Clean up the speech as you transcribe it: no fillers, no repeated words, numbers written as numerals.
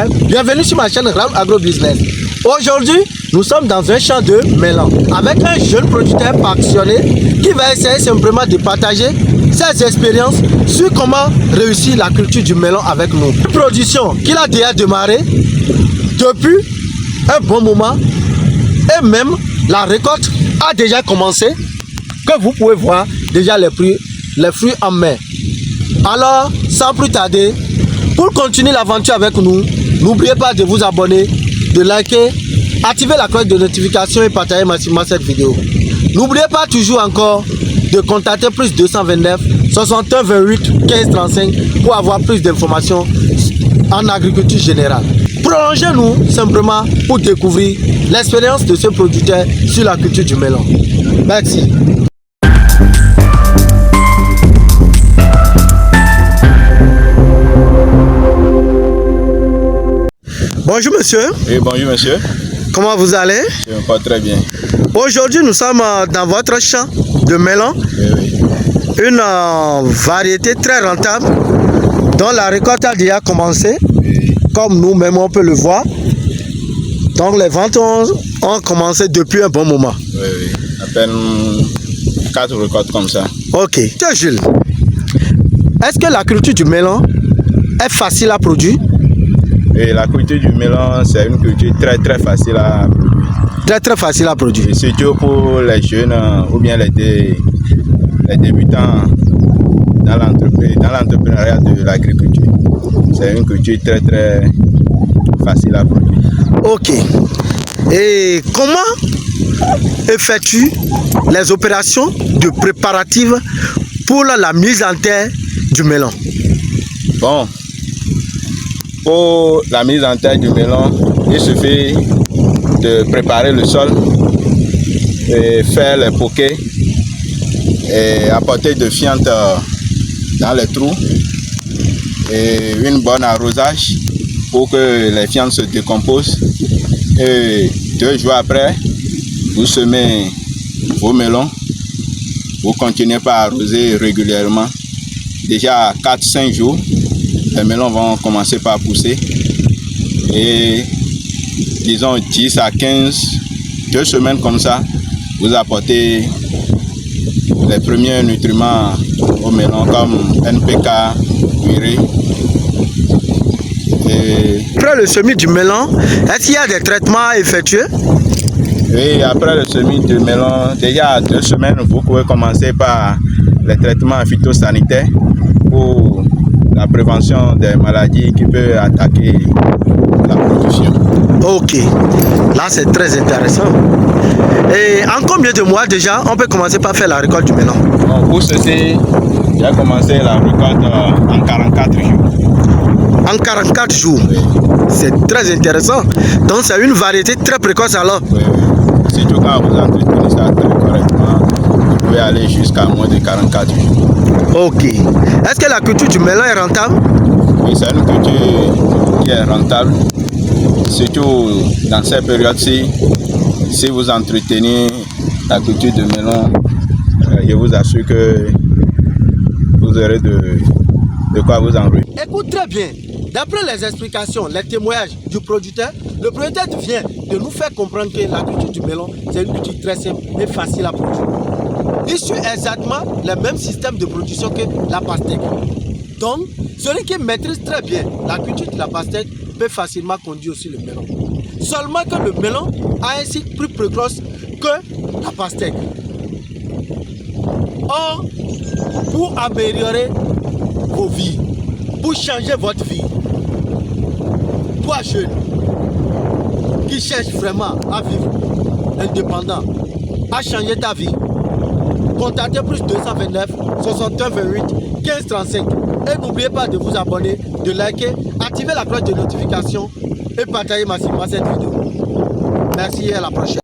Bienvenue sur ma chaîne Raoul Agro Business. Aujourd'hui, nous sommes dans un champ de melon avec un jeune producteur passionné qui va essayer simplement de partager ses expériences sur comment réussir la culture du melon avec nous. Une production qu'il a déjà démarré depuis un bon moment et même la récolte a déjà commencé, que vous pouvez voir déjà les fruits en main. Alors, sans plus tarder, pour continuer l'aventure avec nous, n'oubliez pas de vous abonner, de liker, activer la cloche de notification et partager massivement cette vidéo. N'oubliez pas toujours encore de contacter plus 229 61 28 15 35 pour avoir plus d'informations en agriculture générale. Prolongez-nous simplement pour découvrir l'expérience de ce producteur sur la culture du melon. Merci. Bonjour monsieur. Oui, bonjour monsieur. Comment vous allez? Je me porte très bien. Aujourd'hui, nous sommes dans votre champ de melon. Oui. Une variété très rentable dont la récolte a déjà commencé, Oui. comme nous-mêmes on peut le voir. Donc les ventes ont commencé depuis un bon moment. Oui. À peine 4 récoltes comme ça. Ok. Monsieur Jules, est-ce que la culture du melon est facile à produire? Et la culture du melon, c'est une culture très facile à produire. Très facile à produire. Et surtout pour les jeunes ou bien les débutants dans l'entrepreneuriat de l'agriculture. C'est une culture très facile à produire. Ok. Et comment effectue les opérations de préparatifs pour la mise en terre du melon? Bon, pour la mise en terre du melon, il suffit de préparer le sol, et faire les poquets et apporter de fientes dans les trous et une bonne arrosage pour que les fientes se décomposent. Et 2 jours après, vous semez vos melons, vous continuez par arroser régulièrement. Déjà à 4-5 jours, les melons vont commencer par pousser et disons 10 à 15, 2 semaines comme ça, vous apportez les premiers nutriments aux melons comme NPK, urée. Après le semis du melon, est-ce qu'il y a des traitements à effectuer? Et après le semis du melon, déjà à 2 semaines, vous pouvez commencer par les traitements phytosanitaires pour la prévention des maladies qui peuvent attaquer la production. Ok, là c'est très intéressant. Et en combien de mois déjà on peut commencer par faire la récolte du melon? Bon, pour ceci, j'ai commencé la récolte en 44 jours. En 44 jours? Oui. C'est très intéressant. Donc c'est une variété très précoce alors? Oui. Surtout quand vous entretenez ça très correctement, vous pouvez aller jusqu'à moins de 44 jours. Ok. Est-ce que la culture du melon est rentable? Oui, c'est une culture qui est rentable. Surtout dans cette période-ci, si vous entretenez la culture de melon, je vous assure que vous aurez de quoi vous enrichir. Écoute très bien. D'après les explications, les témoignages du producteur, le producteur vient de nous faire comprendre que la culture du melon, c'est une culture très simple et facile à produire. Il suit exactement le même système de production que la pastèque. Donc, celui qui maîtrise très bien la culture de la pastèque peut facilement conduire aussi le melon. Seulement que le melon a un cycle plus précoce que la pastèque. Or, pour améliorer vos vies, pour changer votre vie, toi jeune qui cherche vraiment à vivre indépendant, à changer ta vie, contactez plus 229 61 28 15 35 et n'oubliez pas de vous abonner, de liker, activer la cloche de notification et partager massivement cette vidéo. Merci et à la prochaine.